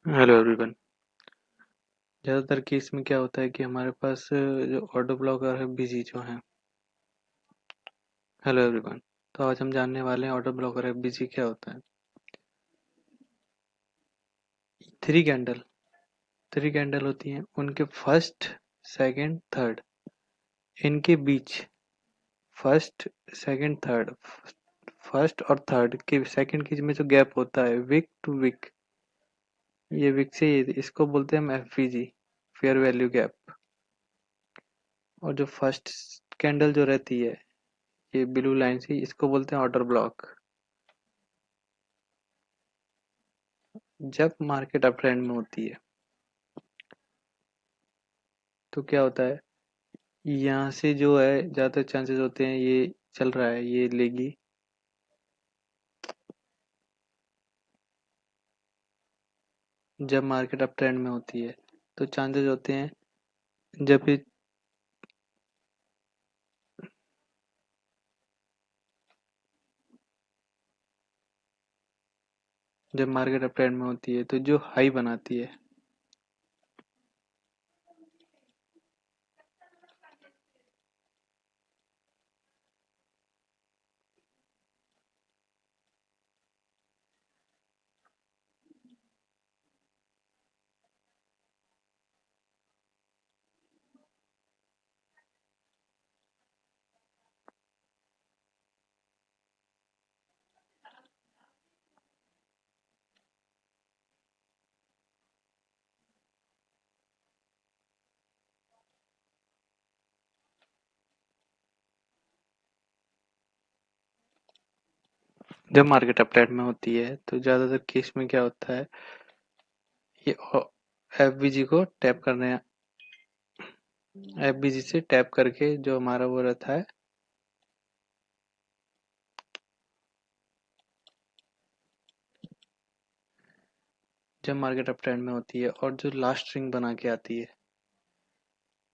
Hello everyone. ज़्यादातर case में क्या होता है कि हमारे पास जो ऑटो ब्लॉकर है बिजी जो है। Hello everyone. तो आज हम जानने वाले हैं ऑटो ब्लॉकर है बिजी क्या होता है। थ्री कैंडल थ्री कैंडल होती हैं, उनके फर्स्ट सेकंड थर्ड, इनके बीच फर्स्ट सेकंड थर्ड, फर्स्ट और थर्ड के सेकंड के में जो गैप होता है विक टू विक, ये विक से इसको बोलते हैं हम एफवीजी, फेयर वैल्यू गैप। और जो फर्स्ट कैंडल जो रहती है ये ब्लू लाइन से, इसको बोलते हैं ऑर्डर ब्लॉक। जब मार्केट अप ट्रेंड में होती है तो क्या होता है, यहाँ से जो है ज़्यादातर चांसेस होते हैं ये चल रहा है ये लेगी। जब मार्केट अप ट्रेंड में होती है तो चांसेस होते हैं, जब भी जब मार्केट अप ट्रेंड में होती है तो जो हाई बनाती है, जब मार्केट अप ट्रेंड में होती है तो ज़्यादातर केस में क्या होता है, ये एफबीजी को टैप करने, एफबीजी से टैप करके जो हमारा वो रहता है, जब मार्केट अप ट्रेंड में होती है और जो लास्ट रिंग बना के आती है,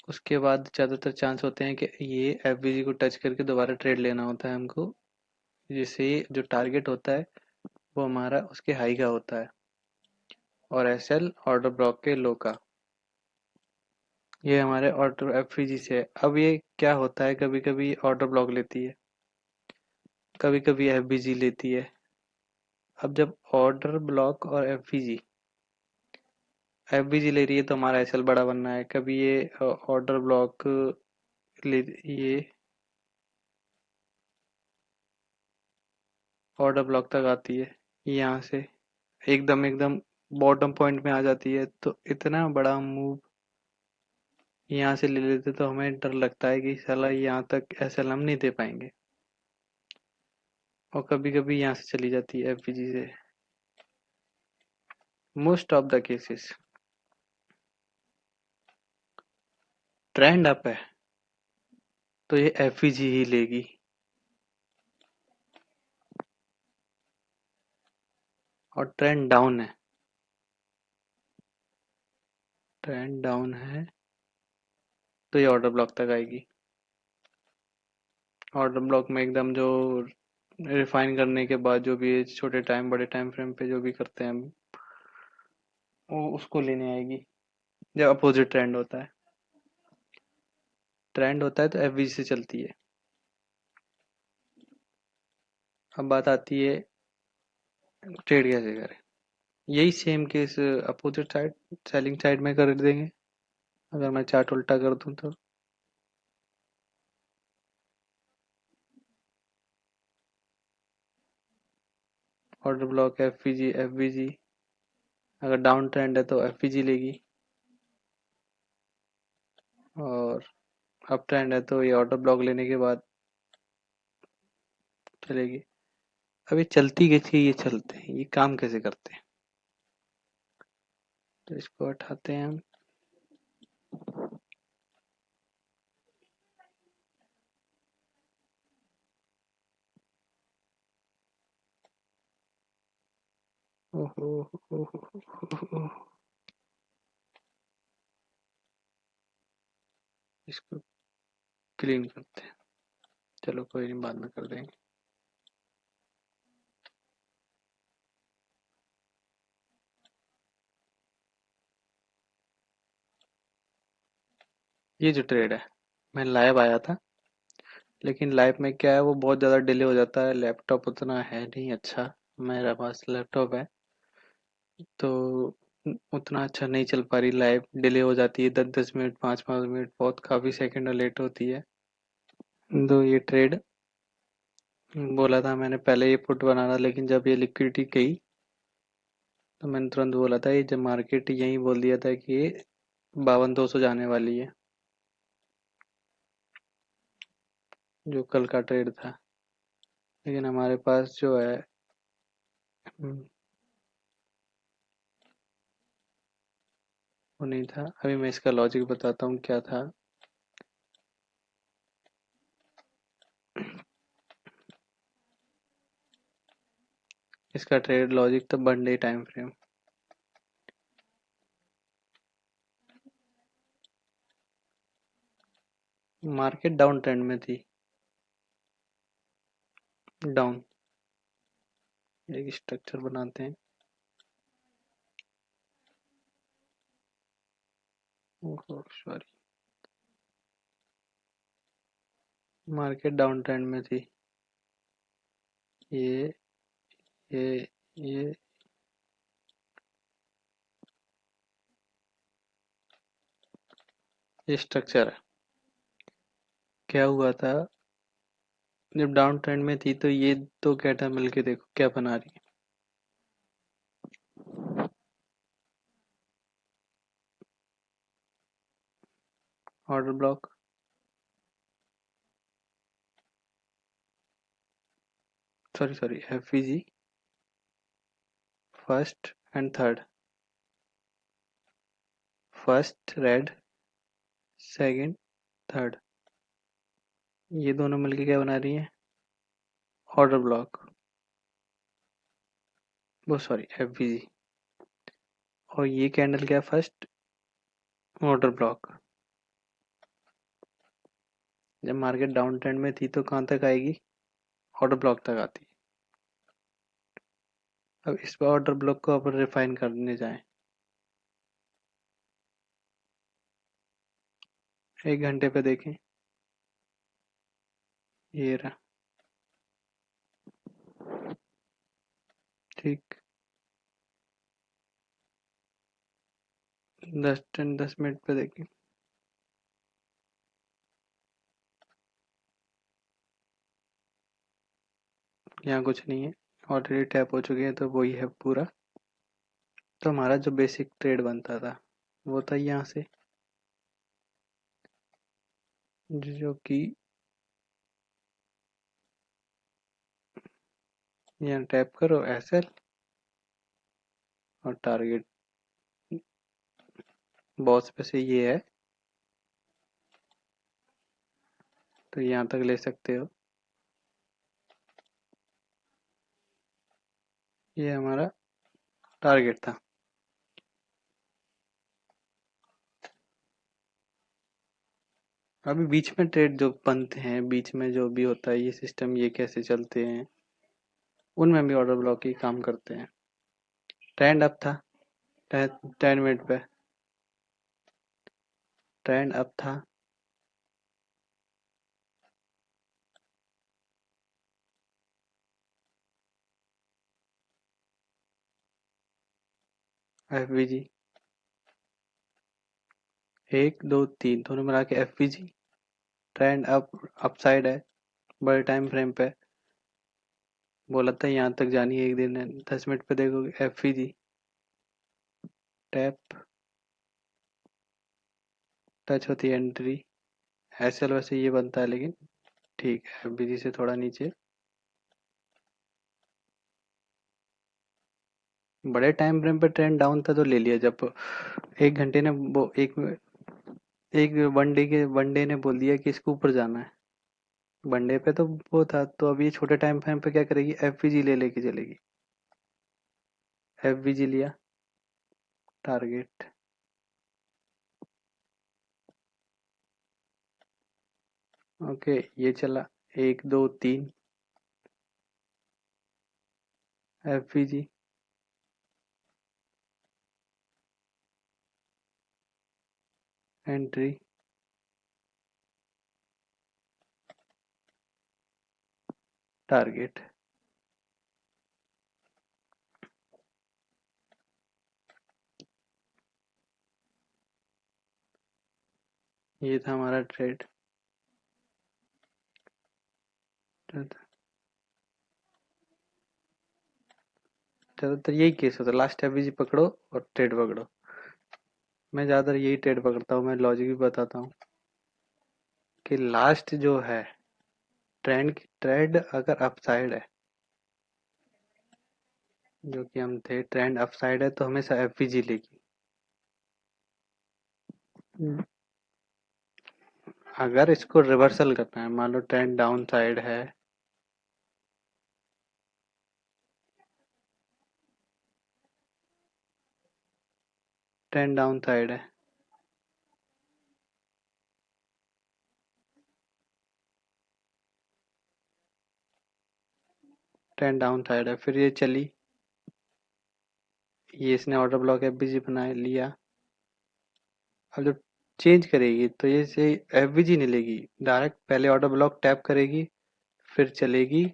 उसके बाद ज़्यादातर चांस होते हैं कि ये एफबीजी को टच करके दोबारा ट्रेड लेना होता है हमको, जिससे जो टारगेट होता है वो हमारा उसके हाई का होता है और एसएल ऑर्डर ब्लॉक के लो का। ये हमारे ऑर्डर एफवीजी से है। अब ये क्या होता है, कभी कभी ऑर्डर ब्लॉक लेती है, कभी कभी एफबीजी लेती है। अब जब ऑर्डर ब्लॉक और एफबीजी ले रही है तो हमारा एसएल बड़ा बनना है। कभी ये ऑर्डर ब्लॉक ले, ये ऑर्डर ब्लॉक तक आती है, यहाँ से एकदम एकदम बॉटम पॉइंट में आ जाती है, तो इतना बड़ा मूव यहाँ से ले लेते तो हमें डर लगता है कि साला यहाँ तक एसएल हम नहीं दे पाएंगे। और कभी कभी यहाँ से चली जाती है एफवीजी से। Most of the cases trend up है तो ये एफवीजी ही लेगी, और ट्रेंड डाउन है तो ये ऑर्डर ब्लॉक तक आएगी। ऑर्डर ब्लॉक में एकदम जो रिफाइन करने के बाद जो भी छोटे टाइम बड़े टाइम फ्रेम पे जो भी करते हैं हम, वो उसको लेने आएगी। जब अपोजिट ट्रेंड होता है तो एफवीजी से चलती है। अब बात आती है ट्रेड कैसे करें। यही same case opposite side selling side में कर देंगे। अगर मैं चार्ट उल्टा कर दूं तो ऑर्डर ब्लॉक एफवीजी एफवीजी, अगर डाउन ट्रेंड है तो एफवीजी लेगी, और अप ट्रेंड है तो ये ऑर्डर ब्लॉक लेने के बाद चलेगी। अब ये चलती कैसी है, ये चलते हैं, ये काम कैसे करते हैं, तो इसको हटाते हैं हम। ओहो, ओहो, ओहो, इसको क्लीन करते हैं। चलो कोई नहीं, बाद में कर देंगे। ये जो ट्रेड है, मैं लाइव आया था, लेकिन लाइव में क्या है, वो बहुत ज़्यादा डिले हो जाता है। लैपटॉप उतना है नहीं अच्छा, मेरा पास लैपटॉप है, तो उतना अच्छा नहीं चल पा रही। लाइव डिले हो जाती है, 10-10 मिनट, 5-5 मिनट, बहुत काफ़ी सेकंड लेट होती है। तो ये ट्रेड बोला था मैंने पहले ये पुट बनाना, लेकिन जब ये लिक्विडिटी गई तो मैंने तुरंत बोला था, ये जब मार्केट यही बोल दिया था कि ये 5200 जाने वाली है, जो कल का ट्रेड था। लेकिन हमारे पास जो है वो नहीं था। अभी मैं इसका लॉजिक बताता हूँ क्या था। इसका ट्रेड लॉजिक था one day time frame. Market down trend में थी, डाउन। एक स्ट्रक्चर बनाते हैं। Oh sorry, market down trend में थी। ये ये ये ये स्ट्रक्चर है। क्या हुआ था, जब डाउन ट्रेंड में थी तो ये दो कैटल मिलके देखो क्या बना रही है। Order block, sorry sorry, FVG first and third. First red, second, third, ये दोनों मिलके क्या बना रही है, ऑर्डर ब्लॉक। वो सॉरी, एफवीजी। और ये कैंडल क्या, फर्स्ट ऑर्डर ब्लॉक। जब मार्केट डाउन ट्रेंड में थी तो कहाँ तक आएगी, ऑर्डर ब्लॉक तक आती। अब इस पर ऑर्डर ब्लॉक को अपन रिफाइन करने जाएं, 1 घंटे पे देखें, ये रहा। ठीक, 10-10 मिनट पे देखें, यहाँ कुछ नहीं है, ऑलरेडी टैप हो चुके हैं, तो वही है पूरा। तो हमारा जो बेसिक ट्रेड बनता था वो था यहाँ से, जो कि यहाँ टैप करो एसएल, और टारगेट बॉस पे से ये है, तो यहाँ तक ले सकते हो। ये हमारा टारगेट था। अभी बीच में ट्रेड जो बनते हैं, बीच में जो भी होता है ये सिस्टम, ये कैसे चलते हैं, उनमें भी ऑर्डर ब्लॉक ही काम करते हैं। ट्रेंड अप था, 10 मिनट पे ट्रेंड अप था। एफवीजी 1 2 3 दोनों मिला के एफवीजी, ट्रेंड अप, अपसाइड है, बड़े टाइम फ्रेम पे। बोला था यहाँ तक जानी है एक दिन है, 10 मिनट पे देखोगे एफवीजी टैप, टच होती है एंट्री। एसएल वैसे ये बनता है, लेकिन ठीक है, एफवीजी से थोड़ा नीचे। बड़े टाइम फ्रेम पे ट्रेंड डाउन था तो ले लिया। जब 1 घंटे ने वो एक वन डे ने बोल दिया कि इसको ऊपर जाना है, वनडे पे तो वो था, तो अब ये छोटे टाइम फ्रेम पे क्या करेगी, एफवीजी ले लेके चलेगी। एफवीजी लिया, टारगेट, ओके, ये चला 1 2 3, एफवीजी, एंट्री, टारगेट। ये था हमारा ट्रेड। ज्यादातर यही केस होता है, लास्ट एफवीजी पकड़ो और ट्रेड पकड़ो। मैं ज्यादातर यही ट्रेड पकड़ता हूँ। मैं लॉजिक भी बताता हूँ कि लास्ट जो है ट्रेंड की, ट्रेड अगर अपसाइड है, जो कि हम थे, ट्रेंड अपसाइड है तो हमेशा एफवीजी लेगी। अगर इसको रिवर्सल करना है, मान लो ट्रेंड डाउन साइड है, ट्रेंड डाउन साइड है, ट्रेंड डाउन साइड है, फिर ये चली, ये इसने ऑर्डर ब्लॉक एफबीजी बना लिया। अब जब चेंज करेगी तो ये से एफबीजी नहीं लेगी, डायरेक्ट पहले ऑर्डर ब्लॉक टैप करेगी, फिर चलेगी,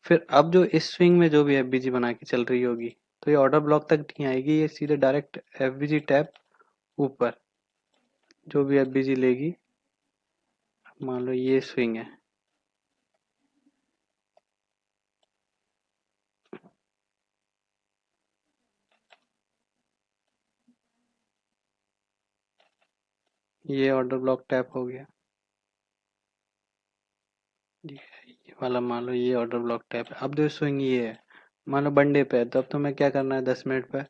फिर अब जो इस स्विंग में जो भी एफबीजी बना के चल रही होगी, तो ये ऑर्डर ब्लॉक तक नहीं आएगी, ये सीधे डायरेक्ट एफबीजी टैप ऊपर, जो भी एफबीजी लेगी। मान लो ये स्विंग है, ये ऑर्डर ब्लॉक टैप हो गया, ये वाला मान लो ये ऑर्डर ब्लॉक टैप है। अब जो स्विंग ये है, मान लो बंडे पे है, तो अब तुम्हें क्या करना है, 10 मिनट पे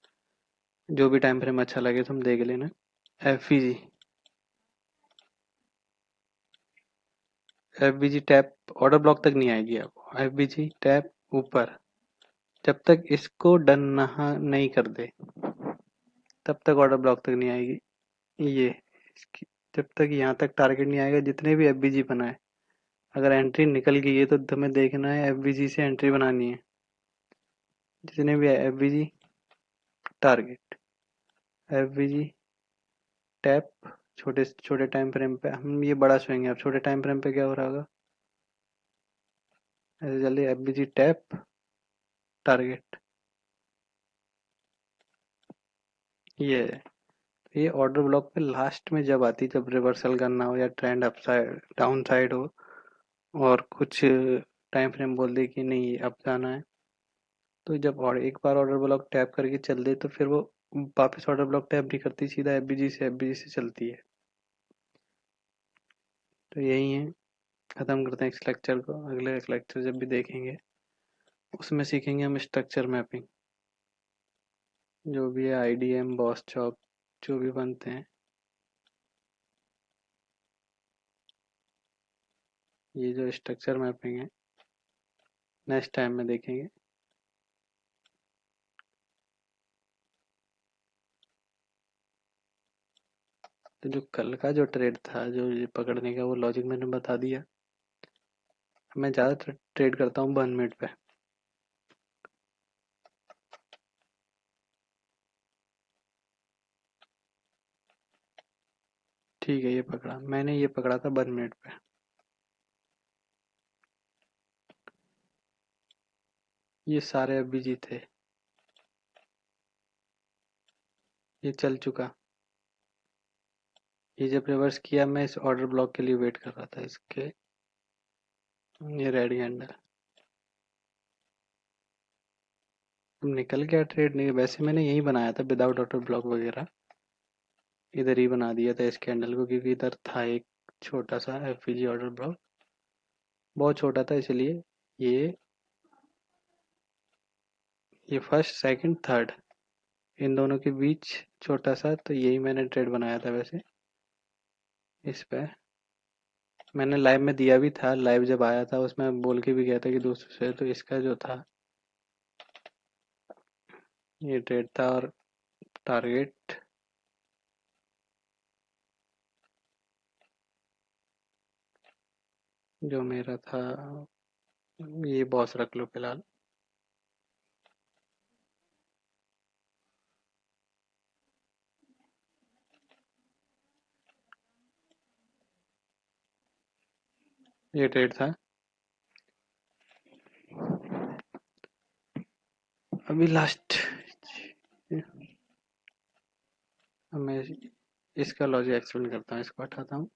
जो भी टाइम फ्रेम अच्छा लगे तुम देख लेना। FBG, FBG tap order block तक नहीं आएगी, अब एफबीजी टैप ऊपर, जब तक इसको डन नहीं कर दे तब तक ऑर्डर ब्लॉक तक नहीं आएगी। ये इसकी, जब तक यहाँ तक टारगेट नहीं आएगा, जितने भी एफबीजी बनाए, अगर एंट्री निकल गई है तो तुम्हें देखना है एफबीजी से एंट्री बनानी है, जितने भी एफबीजी टारगेट, एफबीजी टैप, छोटे छोटे टाइम फ्रेम पे, हम ये बड़ा स्विंग है, अब छोटे टाइम फ्रेम पे क्या हो रहा होगा, ऐसे जल्दी एफबीजी टैप टारगेट, ये है। ये ऑर्डर ब्लॉक पे लास्ट में जब आती, जब रिवर्सल करना हो या trend up side down side हो और कुछ टाइम फ्रेम बोल दे कि नहीं अब जाना है, तो जब और एक बार ऑर्डर ब्लॉक टैप करके चल दे तो फिर वो वापस ऑर्डर ब्लॉक टैप नहीं करती, सीधा एफबीजी से चलती है। तो यही है, खत्म करते हैं इस लेक्चर को, अगले लेक्चर जब भी देखेंगे उसमें सीखेंगे हम स्ट्रक्चर मैपिंग, जो भी है आईडीएम बॉस चॉप जो भी बनते हैं, ये जो स्ट्रक्चर मैपिंग है नेक्स्ट टाइम में देखेंगे। तो जो कल का जो ट्रेड था, जो ये पकड़ने का, वो लॉजिक मैंने बता दिया। मैं ज़्यादा ट्रेड करता हूँ 1 मिनट पे। ठीक है, ये पकड़ा मैंने, ये पकड़ा था 1 मिनट पे, ये सारे एफबीजी थे, ये चल चुका। ये जब रिवर्स किया, मैं इस ऑर्डर ब्लॉक के लिए वेट कर रहा था, इसके, ये रेड कैंडल निकल गया ट्रेड, नहीं वैसे मैंने यही बनाया था विदाउट ऑर्डर ब्लॉक वगैरह, इधर ही बना दिया था इस कैंडल को, क्योंकि इधर था एक छोटा सा एफबीजी ऑर्डर ब्लॉक, बहुत छोटा था, इसलिए ये ये फर्स्ट सेकंड थर्ड इन दोनों के बीच छोटा सा, तो यही मैंने ट्रेड बनाया था वैसे। इस पे मैंने लाइव में दिया भी था, लाइव जब आया था उसमें बोल के भी गया था कि दूसरे से, तो इसका जो था ये ट्रेड था, और टारगेट जो मेरा था, ये बॉस रख लो फिलहाल। ये ट्रेड था अभी लास्ट मैं इसका लॉजिक एक्सप्लेन करता हूँ, इसको हटाता हूँ।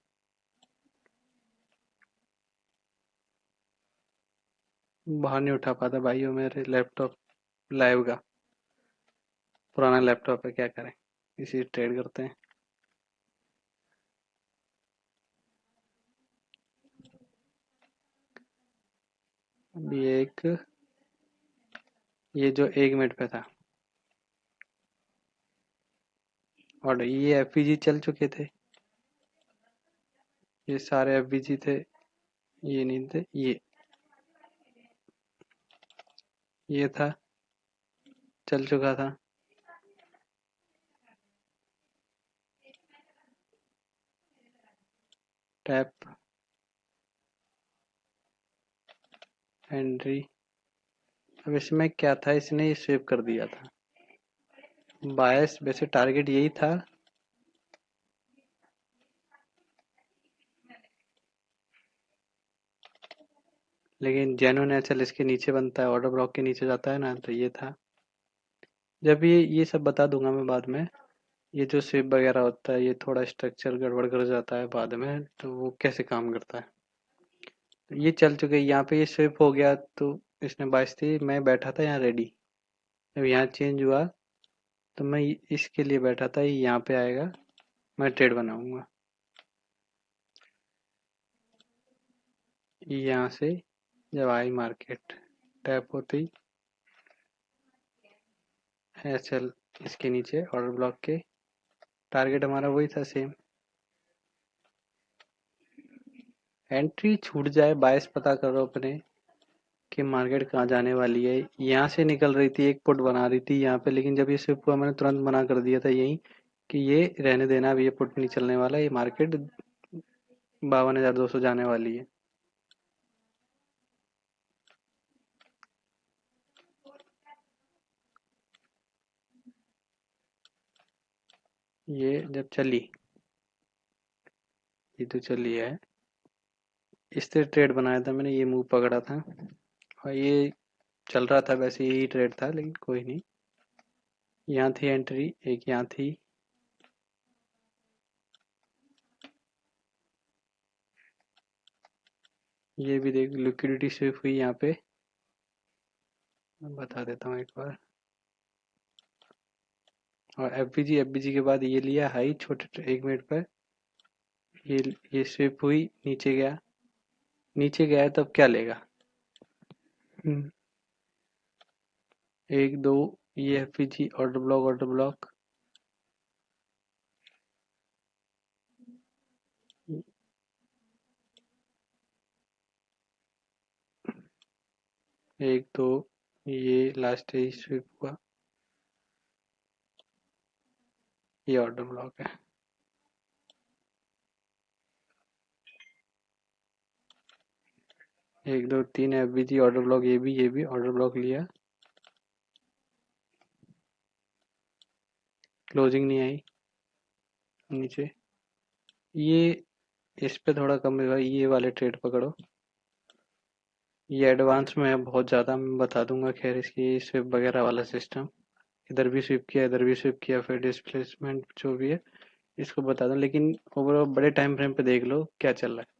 बाहर नहीं उठा पाता भाई, वो मेरे लैपटॉप लाइव का पुराना लैपटॉप है, क्या करें, इसी ट्रेड करते हैं। अभी ये जो 1 मिनट पे था और ये एफवीजी चल चुके थे, ये सारे एफवीजी थे, ये नहीं थे, ये था, चल चुका था। Tap, entry. अब इसमें क्या था, इसने ये स्विप कर दिया था। बायस वैसे टारगेट यही था, लेकिन जेन्युइन एचएल इसके नीचे बनता है, ऑर्डर ब्लॉक के नीचे जाता है ना, तो ये था। जब ये सब बता दूंगा मैं बाद में। ये जो स्विप वगैरह होता है, ये थोड़ा स्ट्रक्चर गड़बड़ कर जाता है बाद में, तो वो कैसे काम करता है। तो ये चल चुके, यहाँ पे ये स्विप हो गया, तो इसने 22 थी, मैं बैठा था यहाँ रेडी। जब यहाँ चेंज हुआ तो मैं इसके लिए बैठा था, ये यहाँ पे आएगा, मैं ट्रेड बनाऊंगा। यहाँ से जब आई मार्केट टैप होती, एचएल इसके नीचे ऑर्डर ब्लॉक के, टारगेट हमारा वही था सेम। एंट्री छूट जाए, बायस पता करो अपने कि मार्केट कहाँ जाने वाली है। यहाँ से निकल रही थी, एक पुट बना रही थी यहाँ पे, लेकिन जब ये स्विप हुआ मैंने तुरंत मना कर दिया था यही कि ये रहने देना, अब ये पुट नहीं चलने वाला, ये मार्केट 52,200 जाने वाली है। ये जब चली, ये तो चली है, इससे ट्रेड बनाया था मैंने, ये मूव पकड़ा था और ये चल रहा था, वैसे यही ट्रेड था, लेकिन कोई नहीं। यहाँ थी एंट्री, एक यहाँ थी, ये भी देख लिक्विडिटी स्विप हुई यहाँ पे, मैं बता देता हूँ एक बार। और एफबीजी के बाद ये लिया हाई छोटे 1 मिनट पर, ये स्विप हुई, नीचे गया, नीचे गया तो अब क्या लेगा। हम्म, 1 2, ये FBG order block, order block, 1 2, ये लास्ट ही स्विप हुआ, ये ऑर्डर ब्लॉक है। 1 2 3 एफबीजी ऑर्डर ब्लॉक, ये भी ऑर्डर ब्लॉक लिया, क्लोजिंग नहीं आई नीचे। ये इस पे थोड़ा कम है भाई, ये वाले ट्रेड पकड़ो, ये एडवांस में है बहुत ज़्यादा, मैं बता दूंगा खैर इसकी स्विप वगैरह वाला सिस्टम। इधर भी स्विप किया, इधर भी स्विप किया, फिर डिस्प्लेसमेंट जो भी है इसको बता दूं, लेकिन ओवरऑल बड़े टाइम फ्रेम पे देख लो क्या चल रहा है।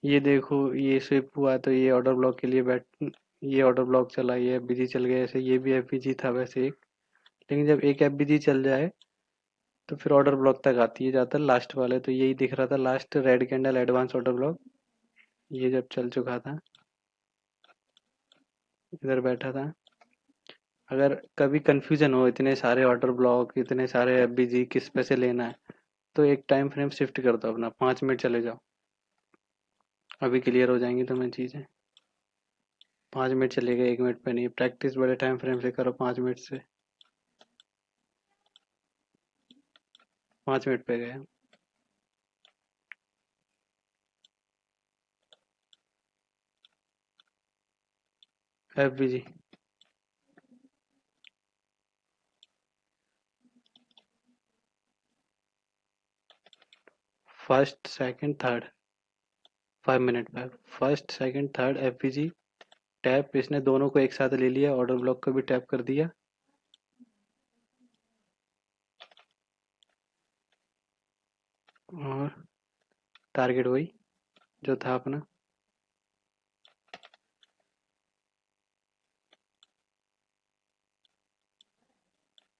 ये देखो, ये स्विप हुआ तो ये ऑर्डर ब्लॉक के लिए बैठ, ये ऑर्डर ब्लॉक चला, ये एफबीजी चल गया, ऐसे ये भी एफबीजी था वैसे एक, लेकिन जब एक एफबीजी चल जाए तो फिर ऑर्डर ब्लॉक तक आती है ज़्यादातर लास्ट वाले, तो यही दिख रहा था last red candle advance order block, ये जब चल चुका था, इधर बैठा था। अगर कभी कंफ्यूजन हो, इतने सारे ऑर्डर ब्लॉक, इतने सारे एफबीजी किस पे से लेना है, तो एक टाइम फ्रेम शिफ्ट कर दो अपना, 5 मिनट चले जाओ, अभी क्लियर हो जाएंगी तुम्हें चीज़ें। 5 मिनट चलेगा, 1 मिनट पे नहीं, प्रैक्टिस बड़े टाइम फ्रेम से करो, 5 मिनट से। 5 मिनट पे गए FBG, first second third, 5 minute पे first second third FBG, tap, इसने दोनों को एक साथ ले लिया, ऑर्डर ब्लॉक को भी टैप कर दिया। और टारगेट वही जो था अपना।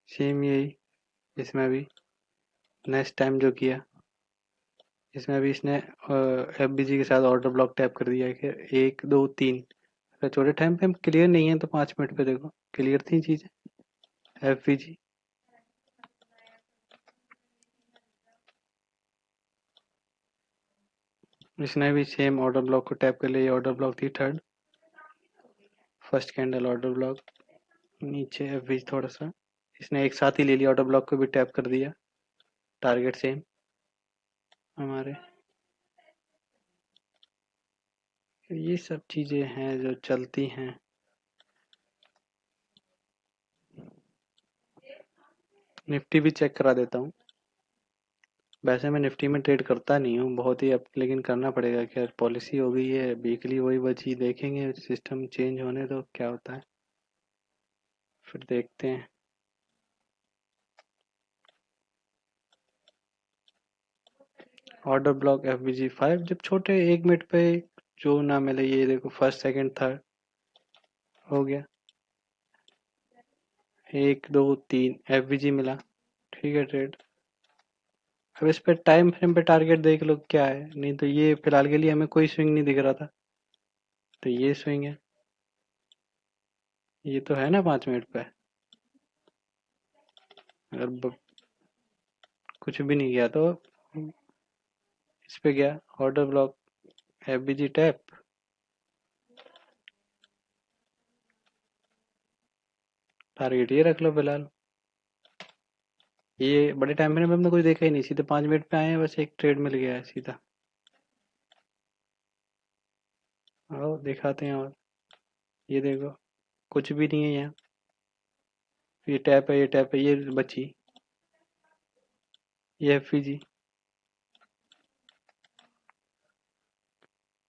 सेम यही इसमें भी नेक्स्ट टाइम जो किया, इसमें भी इसने एफबीजी के साथ ऑर्डर ब्लॉक टैप कर दिया कि 1 2 3। अगर छोटे टाइम पे हम क्लियर नहीं है तो 5 मिनट पे देखो क्लियर थी चीजें। एफबीजी इसने भी सेम ऑर्डर ब्लॉक को टैप कर लिया। ये ऑर्डर ब्लॉक थी third, first candle order block, नीचे एफबीजी थोड़ा सा, इसने एक साथ ही ले लिया, ऑर्डर ब्लॉक को भी टैप कर दिया। टारगेट सेम हमारे। ये सब चीजें हैं जो चलती हैं। निफ्टी भी चेक करा देता हूँ। वैसे मैं निफ्टी में ट्रेड करता नहीं हूँ बहुत ही अब, लेकिन करना पड़ेगा, क्या पॉलिसी हो गई है वीकली वही बची, देखेंगे सिस्टम चेंज होने तो क्या होता है, फिर देखते हैं। ऑर्डर ब्लॉक FBG 5 जब छोटे 1 मिनट पे जो ना मिले, ये देखो फर्स्ट सेकंड थर्ड हो गया, 1 2 3 FBG मिला, ठीक है ट्रेड। अब इस पे टाइम फ्रेम पे टारगेट देख लो क्या है, नहीं तो ये फिलहाल के लिए हमें कोई स्विंग नहीं दिख रहा था, तो ये स्विंग है, ये तो है ना 5 मिनट पे। अगर कुछ भी नहीं किया तो इस पे गया order block FBG tap, target ये रख लो फिलहाल। ये बड़े टाइम फ्रेम में हमने कुछ देखा ही नहीं, सीधे 5 मिनट पे आए हैं, बस एक ट्रेड मिल गया है सीधा। आओ दिखाते हैं और, ये देखो कुछ भी नहीं है यहाँ, ये टैप है, ये टैप है, ये बची, ये FVG।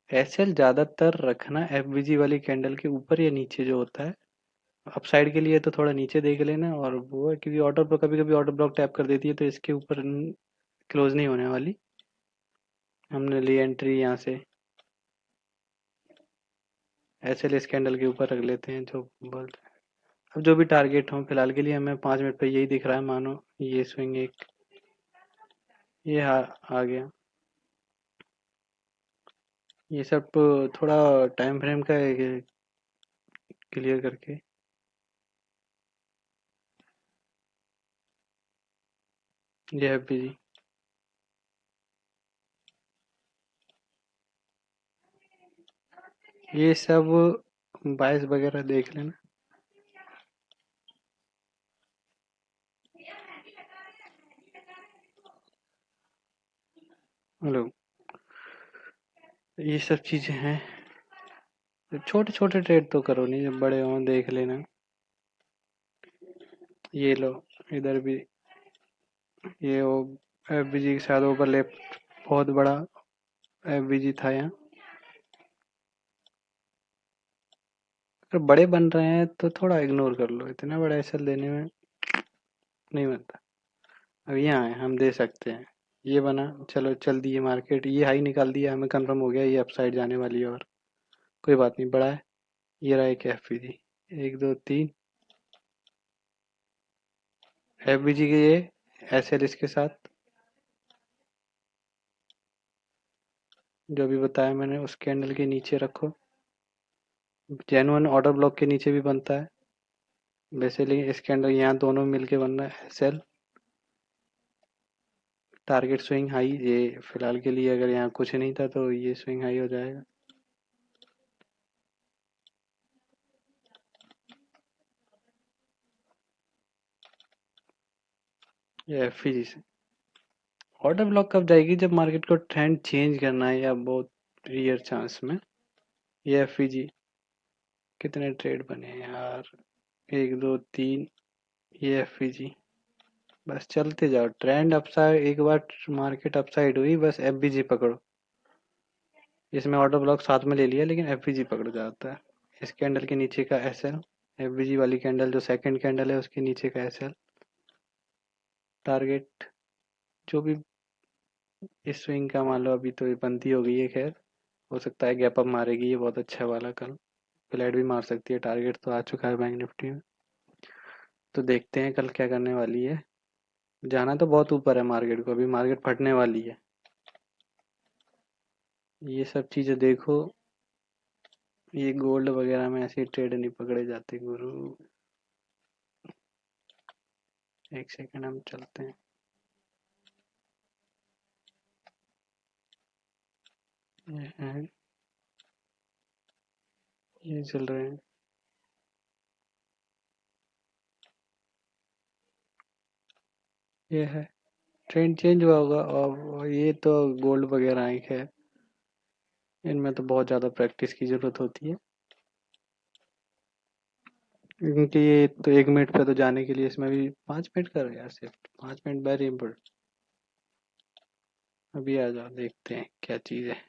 SL ज्यादातर रखना FVG वाली कैंडल के ऊपर या नीचे जो होता है, अपसाइड के लिए तो थोड़ा नीचे देख लेना, और वो है क्योंकि ऑर्डर पर कभी कभी ऑर्डर ब्लॉक टैप कर देती है तो इसके ऊपर क्लोज नहीं होने वाली। हमने ली एंट्री यहाँ से, SL इस कैंडल के ऊपर रख लेते हैं जो बोलते हैं। अब जो भी टारगेट हो फिलहाल के लिए हमें 5 मिनट पे यही दिख रहा है, मानो ये स्विंग एक, ये आ गया। ये सब थोड़ा टाइम फ्रेम का क्लियर करके, ये FVG ये सब बायस वगैरह देख लेना। हेलो, ये सब चीजें हैं, छोटे छोटे ट्रेड तो करो नहीं, जब बड़े हों देख लेना। ये लो, इधर भी ये वो FVG के साथ ओवरलैप, बहुत बड़ा FVG था यहाँ। अगर बड़े बन रहे हैं तो थोड़ा इग्नोर कर लो, इतना बड़ा एसएल देने में नहीं बनता। अब यहाँ है हम दे सकते हैं, ये बना, चलो चल दी है मार्केट, ये हाई निकाल दिया, हमें कंफर्म हो गया ये अपसाइड जाने वाली है, और कोई बात नहीं, बड़ा है। ये रहा एक FVG, 1 2 3 FVG के, ये SL इसके साथ जो भी बताया मैंने उस कैंडल के नीचे रखो, जेन्युइन ऑर्डर ब्लॉक के नीचे भी बनता है वैसे, लेकिन इस कैंडल यहाँ दोनों मिलके बन रहा है SL। टारगेट स्विंग हाई, ये फिलहाल के लिए अगर यहाँ कुछ नहीं था तो ये स्विंग हाई हो जाएगा। ये FVG से ऑर्डर ब्लॉक कब जाएगी, जब मार्केट को ट्रेंड चेंज करना है, या बहुत रेयर चांस में। ये FVG कितने ट्रेड बने यार, 1 2 3, ये FVG बस चलते जाओ, ट्रेंड अपसाइड, एक बार मार्केट अपसाइड हुई बस FVG पकड़ो। इसमें ऑर्डर ब्लॉक साथ में ले लिया लेकिन FVG पकड़ जाता है, इस कैंडल के नीचे का एस एल, एफबीजी वाली कैंडल जो सेकंड कैंडल है उसके नीचे का एस एल। टारगेट जो भी इस स्विंग का मान लो, अभी तो ये बनती हो गई है, खैर हो सकता है गैप अप मारेगी ये बहुत अच्छा वाला, कल फ्लैट भी मार सकती है। टारगेट तो आ चुका है बैंक निफ्टी में, तो देखते हैं कल क्या करने वाली है। जाना तो बहुत ऊपर है मार्केट को, अभी मार्केट फटने वाली है। ये सब चीजें देखो, ये गोल्ड वगैरह में ऐसे ट्रेड नहीं पकड़े जाते गुरु। एक सेकंड हम चलते हैं। ये है, ये चल रहे हैं, ये है। ट्रेंड चेंज हुआ होगा, और ये तो गोल्ड वगैरह है, इनमें तो बहुत ज़्यादा प्रैक्टिस की ज़रूरत होती है, क्योंकि ये तो 1 मिनट पे तो जाने के लिए इसमें भी 5 मिनट कर यार, सिर्फ 5 मिनट वेरी इम्पोर्टेंट। अभी आ जाओ, देखते हैं क्या चीज़ है,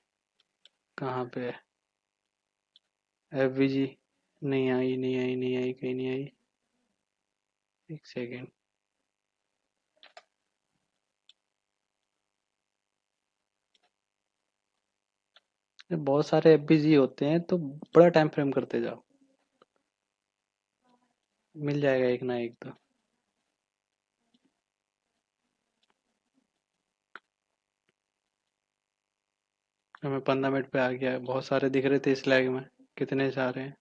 कहाँ पे है। एफवीजी नहीं आई, नहीं आई, नहीं आई, कहीं नहीं आई। एक सेकेंड। बहुत सारे एफवीजी होते हैं तो बड़ा टाइम फ्रेम करते जाओ, मिल जाएगा एक ना एक तो। हमें 15 मिनट पे आ गया है, बहुत सारे दिख रहे थे इस लैग में। कितने सारे हैं?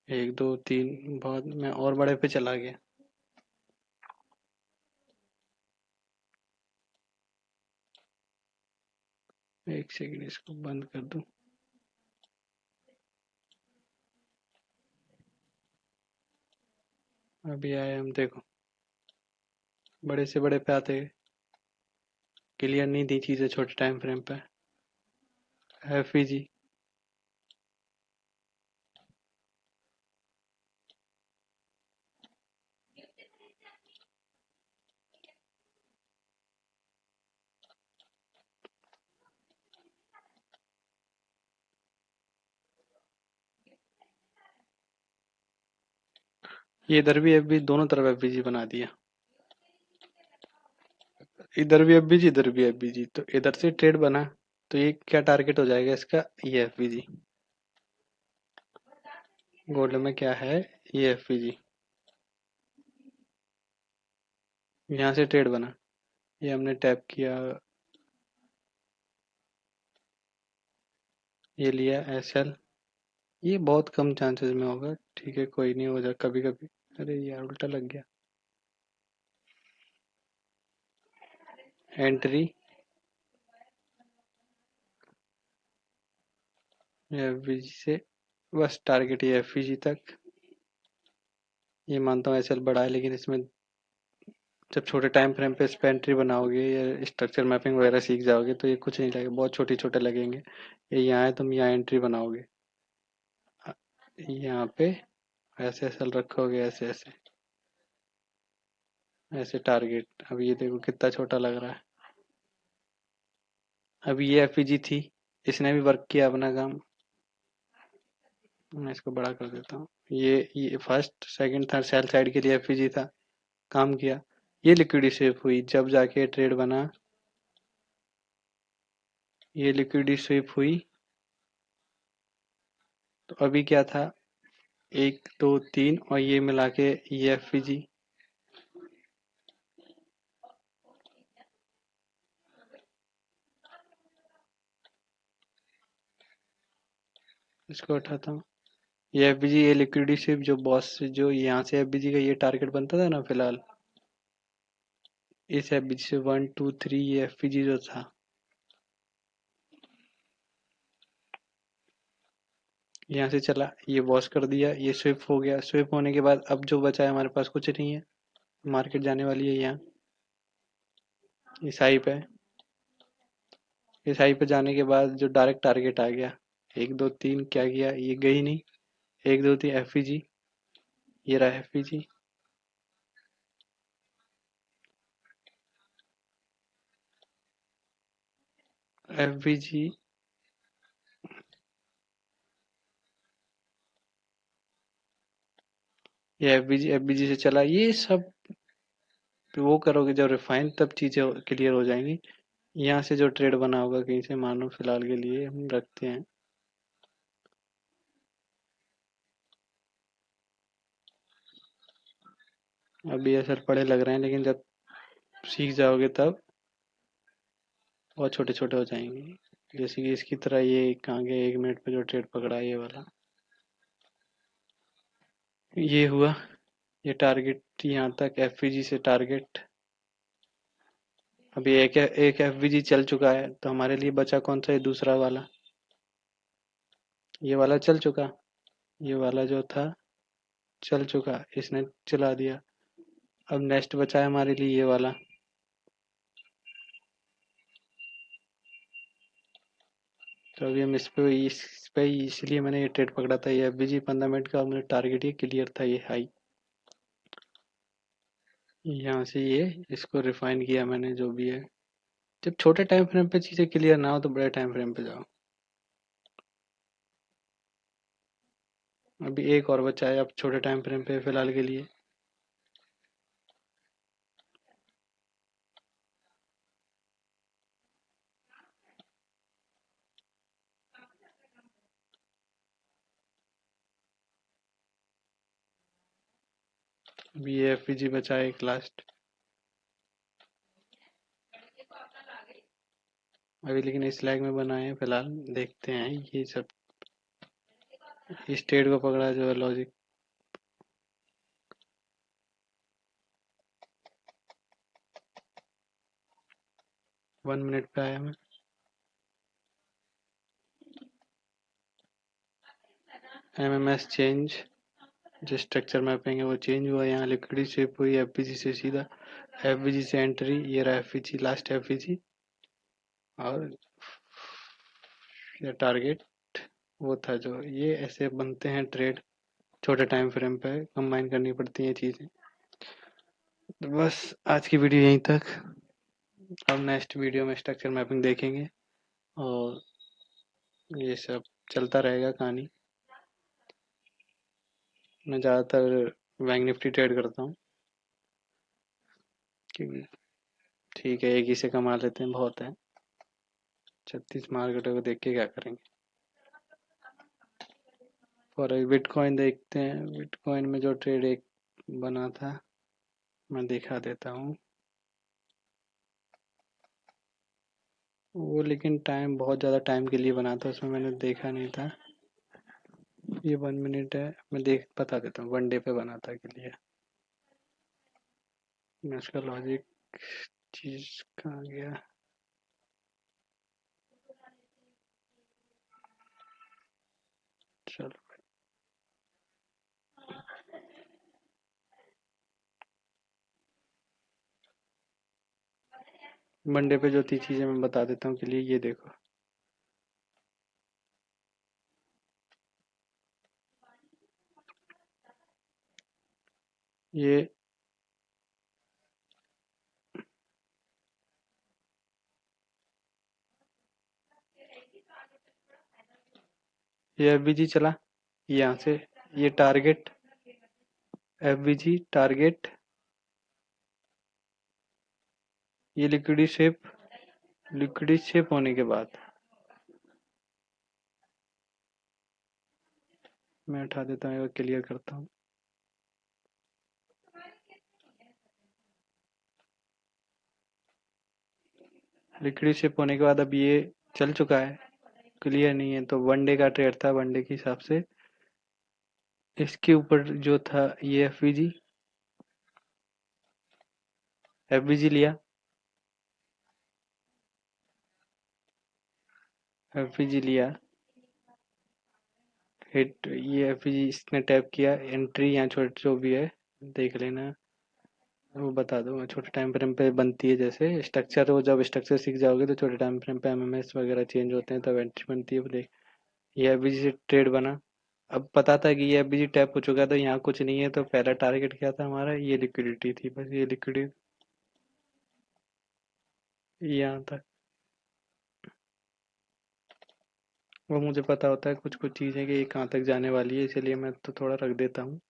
1 2 3, बहुत, मैं और बड़े पे चला गया। एक सेकंड, इसको बंद कर दूं। अभी आए हम, देखो बड़े से बड़े पे आते, क्लियर नहीं थी चीजें छोटे टाइम फ्रेम पे। एफईजी, ये इधर भी एफबी, दोनों तरफ एफबीजी बना दिया। इधर भी एफबीजी, इधर भी एफबीजी, तो इधर से ट्रेड बना, तो ये क्या टारगेट हो जाएगा इसका? ये एफबीजी। गोल्ड में क्या है? ये एफबीजी, यहाँ से ट्रेड बना, ये हमने टैप किया, ये लिया एसएल। ये बहुत कम चांसेस में होगा, ठीक है कोई नहीं, हो जाए कभी कभी। अरे यार उल्टा लग गया। एंट्री एफबीजी से, बस टारगेट ये एफबीजी तक। ये मानता हूँ एसएल बड़ा है, लेकिन इसमें जब छोटे टाइम फ्रेम पे इस पे एंट्री बनाओगे या स्ट्रक्चर मैपिंग वगैरह सीख जाओगे तो ये कुछ नहीं लगेगा, बहुत छोटे छोटे लगेंगे। ये यहाँ है, तुम यहाँ एंट्री बनाओगे, यहाँ पे ऐसे एसएल रखोगे, ऐसे ऐसे ऐसे टारगेट। अब ये देखो कितना छोटा लग रहा है। अभी ये एफईजी थी, इसने भी वर्क किया अपना काम। मैं इसको बड़ा कर देता हूँ। ये first second third sell side के लिए एफईजी था, काम किया। ये लिक्विडी स्विप हुई जब जाके ट्रेड बना, ये लिक्विडी स्विप हुई। तो अभी क्या था? 1 2 3, और ये मिला के ये एफईजी। इसको उठाता हूँ। ये एफबीजी, ये लिक्विडी स्विप जो बॉस, जो यहाँ से एफबीजी का ये टारगेट बनता था ना फिलहाल, इस एफबीजी से 1 2 3, ये एफबीजी जो था, यहाँ से चला, ये बॉस कर दिया, ये स्विप हो गया। स्विप होने के बाद अब जो बचा है हमारे पास कुछ नहीं है, मार्केट जाने वाली है यहाँ, इस हाई पे। इस हाई पे जाने के बाद जो डायरेक्ट टारगेट आ गया, 1 2 3, क्या किया? ये गई नहीं। 1 2 3 एफईजी, ये रहा एफईजी। एफईजी ये एफबीजी से चला, ये सब वो करोगे जब रिफाइन, तब चीजें क्लियर हो जाएंगी। यहाँ से जो ट्रेड बना होगा कहीं से, मानो फिलहाल के लिए हम रखते हैं, अभी ये सर पढ़े लग रहे हैं, लेकिन जब सीख जाओगे तब बहुत छोटे छोटे हो जाएंगे। जैसे कि इसकी तरह ये कहाँ गया, 1 मिनट पे जो ट्रेड पकड़ा ये वाला, ये हुआ, ये टारगेट यहाँ तक एफवीजी से टारगेट। अभी एक एफवीजी चल चुका है, तो हमारे लिए बचा कौन सा, ये दूसरा वाला, ये वाला चल चुका, ये वाला जो था चल चुका, इसने चला दिया। अब नेक्स्ट बचा है हमारे लिए ये वाला, तो अभी हम इस पे इसलिए मैंने ये ट्रेड पकड़ा था। ये एफवीजी 15 मिनट का मुझे टारगेट ये क्लियर था, ये हाई, यहाँ से ये इसको रिफाइन किया मैंने जो भी है। जब छोटे टाइम फ्रेम पे चीजें क्लियर ना हो तो बड़े टाइम फ्रेम पे जाओ। अभी एक और बचा है अब छोटे टाइम फ्रेम पे फिलहाल के लिए। अभी ये एफवीजी बचा है एक लास्ट, अभी लेकिन इस लैग में बनाए हैं फिलहाल, देखते हैं ये सब। इस ट्रेड को पकड़ा जो है लॉजिक, 1 मिनट पे आया मैं। एमएमएस चेंज, जो स्ट्रक्चर मैपिंग है वो चेंज हुआ, यहाँ लिक्विडिटी शिप हुई एफवीजी से सीधा, एफवीजी से एंट्री, ये रहा एफवीजी, लास्ट एफवीजी, और ये टारगेट वो था जो, ये ऐसे बनते हैं ट्रेड, छोटे टाइम फ्रेम पे कंबाइन करनी पड़ती हैं चीज़ें। तो बस आज की वीडियो यहीं तक, अब नेक्स्ट वीडियो में स्ट्रक्चर मैपिंग देखेंगे और ये सब चलता रहेगा कहानी। मैं ज़्यादातर बैंक निफ्टी ट्रेड करता हूँ, क्योंकि ठीक है एक ही से कमा लेते हैं, बहुत है, 36 मार्केटों को देख के क्या करेंगे। और एक बिटकॉइन देखते हैं, बिटकॉइन में जो ट्रेड एक बना था मैं दिखा देता हूँ वो, लेकिन टाइम बहुत ज़्यादा टाइम के लिए बना था, उसमें मैंने देखा नहीं था। ये 1 मिनट है, मैं देख बता देता हूँ, 1 डे पे बना था के लिए। मैं इसका लॉजिक चीज कहाँ गया, चलो 1 डे पे जो थी चीजें मैं बता देता हूँ के लिए, ये देखो, ये ये एफबीजी चला यहाँ से, ये टारगेट, एफबीजी टारगेट, ये लिक्विडी शेप, लिक्विडी शेप होने के बाद मैं उठा देता हूँ, क्लियर करता हूँ। लिक्विडी शेप होने के बाद अब ये चल चुका है, क्लियर नहीं है, तो 1 डे का ट्रेड था, 1 डे के हिसाब से इसके ऊपर जो था ये एफबीजी लिया, एफबीजी लिया, हिट, ये एफबीजी इसने टैप किया, एंट्री यहाँ छोटे जो भी है देख लेना, वो बता दूंगा छोटे टाइम फ्रेम पे बनती है, जैसे स्ट्रक्चर, वो जब स्ट्रक्चर सीख जाओगे तो छोटे टाइम फ्रेम पे एमएमएस वगैरह चेंज होते हैं तब एंट्री बनती है, वो देख। ये एफबीजी से ट्रेड बना, अब पता था कि ये एफबीजी टैप हो चुका था, यहाँ कुछ नहीं है, तो पहला टारगेट क्या था हमारा, ये लिक्विडिटी थी, बस ये लिक्विडिटी यहाँ तक। वो मुझे पता होता है कुछ कुछ चीज़ें कि ये कहाँ तक जाने वाली है, इसलिए मैं तो थोड़ा रख देता हूँ।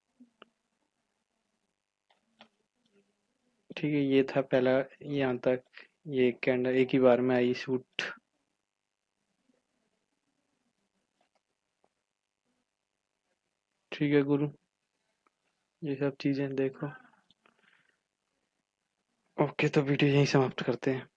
ठीक है, ये था पहला, यहाँ तक। ये कैंडल एक ही बार में आई शूट। ठीक है गुरु, ये सब चीजें देखो। ओके, तो वीडियो यहीं समाप्त करते हैं।